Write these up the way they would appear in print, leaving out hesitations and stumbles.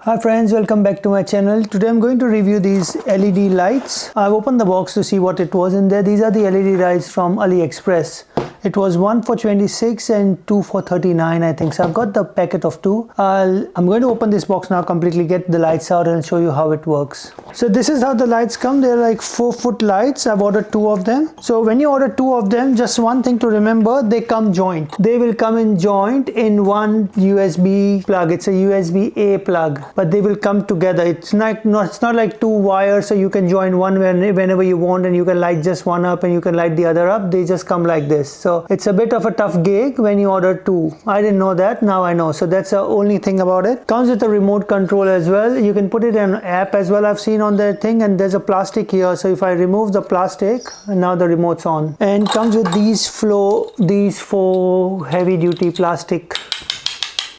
Hi friends, welcome back to my channel. Today I'm going to review these LED lights. I've opened the box to see what it was in there. These are the LED lights from AliExpress. It was one for 26 and two for 39, I think. So I've got the packet of two. I'm going to open this box now completely, get the lights out and show you how it works. So this is how the lights come. They're like 4-foot lights. I've ordered two of them. So when you order two of them, just one thing to remember, they come joint. They will come in joint in one USB plug. It's a USB-A plug, but they will come together. It's not like two wires, so you can join one whenever you want and you can light just one up and you can light the other up. They just come like this. So it's a bit of a tough gig when you order two. I didn't know that, now I know. So that's the only thing about it. Comes with a remote control as well. You can put it in an app as well, I've seen on their thing, and there's a plastic here. So if I remove the plastic, and now the remote's on. And comes with these four heavy duty plastic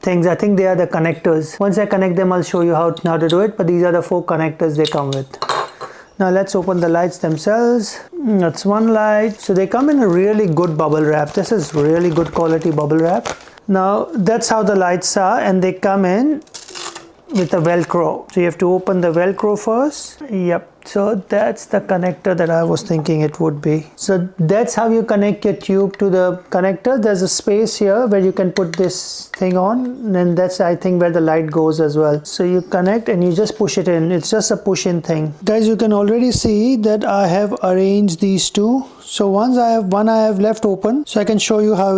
things. I think they are the connectors. Once I connect them, I'll show you how to do it, but these are the four connectors they come with. Now let's open the lights themselves. That's one light. So they come in a really good bubble wrap. This is really good quality bubble wrap. Now that's how the lights are, and they come in with a Velcro. So you have to open the Velcro first. Yep. So that's the connector that I was thinking it would be. So that's how you connect your tube to the connector. There's a space here where you can put this thing on, and that's, I think, where the light goes as well. So you connect and you just push it in. It's just a push-in thing. Guys, you can already see that I have arranged these two. So one I have left open, so I can show you how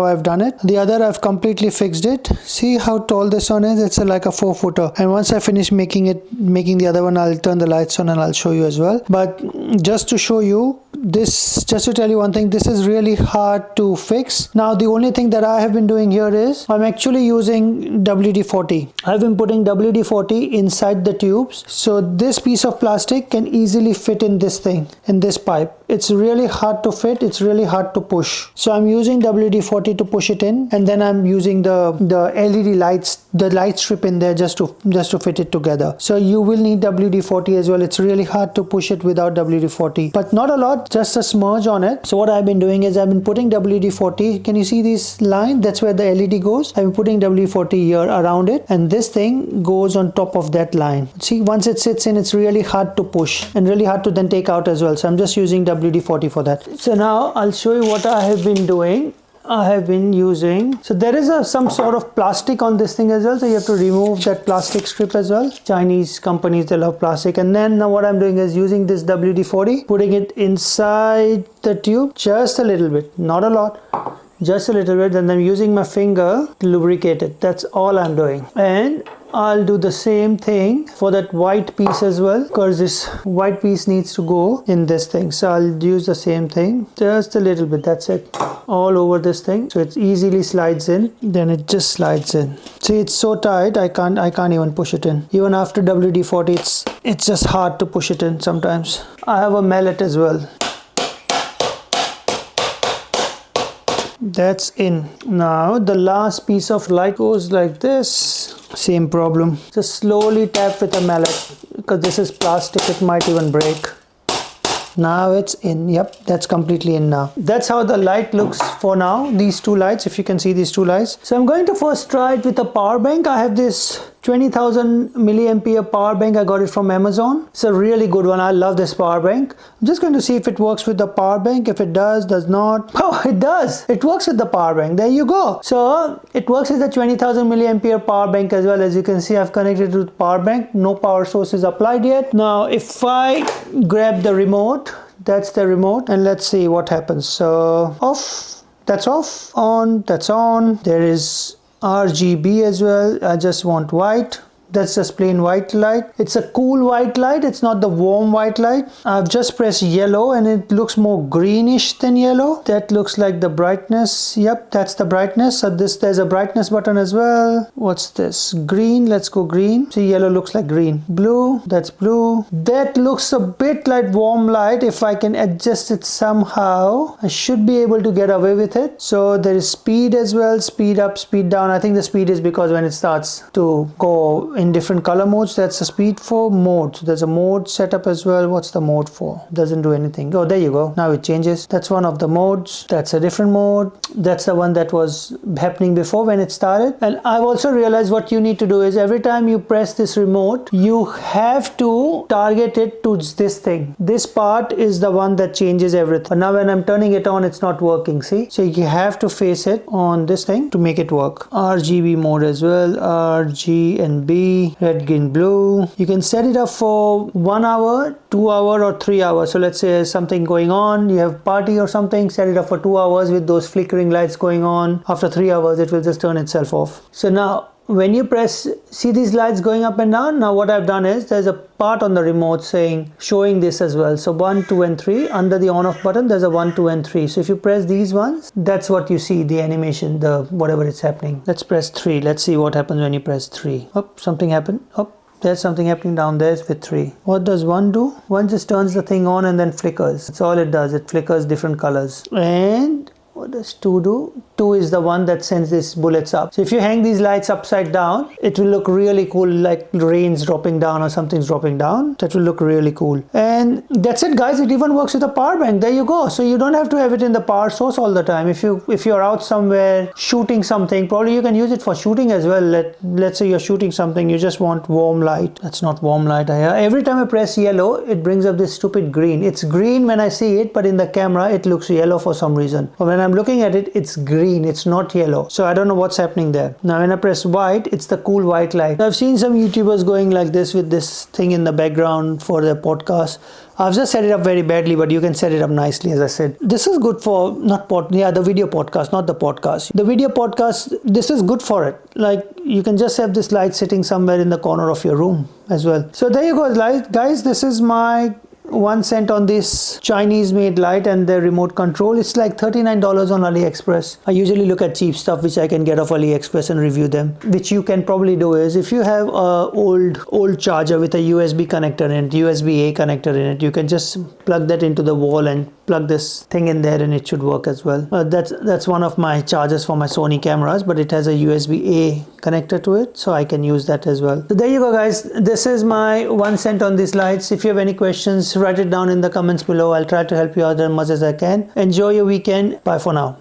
I've done it. The other I've completely fixed it. See how tall this one is? It's like a 4-footer. And once I finish making the other one, I'll turn the lights on and I'll show you as well. But just to show you this, just to tell you one thing, this is really hard to fix. Now the only thing that I have been doing here is I'm actually using WD-40. I've been putting WD-40 inside the tubes, so this piece of plastic can easily fit in this thing, in this pipe. It's really hard to fit, it's really hard to push. So I'm using WD-40 to push it in, and then I'm using the LED lights, the light strip in there just to fit it together. So you will need WD-40 as well. It's really hard to push it without WD-40, but not a lot, just a smudge on it. So what I've been doing is I've been putting WD-40. Can you see this line? That's where the LED goes. I've been putting WD-40 here around it, and this thing goes on top of that line. See, once it sits in, it's really hard to push and really hard to then take out as well. So I'm just using WD-40 for that. So now I'll show you what I have been doing. I have been using, so there is some sort of plastic on this thing as well, so you have to remove that plastic strip as well. Chinese companies, they love plastic. And then now what I'm doing is using this WD-40, putting it inside the tube, just a little bit, not a lot, just a little bit, and then using my finger to lubricate it. That's all I'm doing. And I'll do the same thing for that white piece as well, because this white piece needs to go in this thing. So I'll use the same thing, just a little bit, that's it, all over this thing. So it easily slides in, then it just slides in. See, it's so tight, I can't even push it in. Even after WD-40, it's just hard to push it in sometimes. I have a mallet as well. That's in. Now the last piece of light goes like this. Same problem. Just slowly tap with a mallet, because this is plastic, it might even break. Now it's in. Yep, that's completely in now. That's how the light looks for now, these two lights, if you can see these two lights. So I'm going to first try it with a power bank. I have this 20,000 milliampere power bank. I got it from Amazon. It's a really good one. I love this power bank. I'm just going to see if it works with the power bank. If it does not. Oh, it does. It works with the power bank. There you go. So it works with the 20,000 milliampere power bank as well. As you can see, I've connected it to the power bank. No power source is applied yet. Now, if I grab the remote, that's the remote, and let's see what happens. So off, that's off, on, that's on. There is RGB as well. I just want white. That's just plain white light. It's a cool white light. It's not the warm white light. I've just pressed yellow and it looks more greenish than yellow. That looks like the brightness. Yep, that's the brightness. So there's a brightness button as well. What's this? Green. Let's go green. See, yellow looks like green. Blue. That's blue. That looks a bit like warm light. If I can adjust it somehow, I should be able to get away with it. So there is speed as well. Speed up, speed down. I think the speed is because when it starts to go in different color modes. That's the speed for mode. So there's a mode setup as well. What's the mode for? Doesn't do anything. Oh, there you go. Now it changes. That's one of the modes. That's a different mode. That's the one that was happening before when it started. And I've also realized what you need to do is every time you press this remote, you have to target it to this thing. This part is the one that changes everything. But now when I'm turning it on, it's not working. See? So you have to face it on this thing to make it work. RGB mode as well. RG and B, red, green, blue. You can set it up for 1 hour, 2 hour or 3 hours. So let's say there's something going on, you have party or something, set it up for 2 hours with those flickering lights going on. After 3 hours, it will just turn itself off. So now when you press, see these lights going up and down? Now what I've done is there's a part on the remote showing this as well. So 1, 2 and 3. Under the on off button there's a 1, 2 and 3. So if you press these ones, that's what you see, the animation, the whatever it's happening. Let's press 3. Let's see what happens when you press 3. Oh, something happened. Oh, there's something happening down there with 3. What does 1 do? 1 just turns the thing on and then flickers. That's all it does. It flickers different colors. And what does 2 do? 2 is the one that sends these bullets up. So if you hang these lights upside down, it will look really cool, like rain's dropping down or something's dropping down. That will look really cool. And that's it, guys. It even works with a power bank. There you go. So you don't have to have it in the power source all the time. If you're out somewhere shooting something, probably you can use it for shooting as well. Let's say you're shooting something, you just want warm light. That's not warm light. Every time I press yellow, it brings up this stupid green. It's green when I see it, but in the camera, it looks yellow for some reason. But when I'm looking at it, it's green. It's not yellow. So I don't know what's happening there. Now when I press white, it's the cool white light. I've seen some YouTubers going like this with this thing in the background for their podcast. I've just set it up very badly, but you can set it up nicely, as I said. This is good for, the video podcast, not the podcast. The video podcast, this is good for it. Like, you can just have this light sitting somewhere in the corner of your room as well. So there you go, guys. This is my 1 cent on this Chinese made light and the remote control. It's like $39 on AliExpress. I usually look at cheap stuff which I can get off AliExpress and review them. Which you can probably do is, if you have a old charger with a USB connector in it, USB-A connector in it, you can just plug that into the wall and plug this thing in there and it should work as well. That's one of my chargers for my Sony cameras, but it has a USB-A connector to it, so I can use that as well. So there you go, guys. This is my 1 cent on these lights. If you have any questions, write it down in the comments below. I'll try to help you out as much as I can. Enjoy your weekend. Bye for now.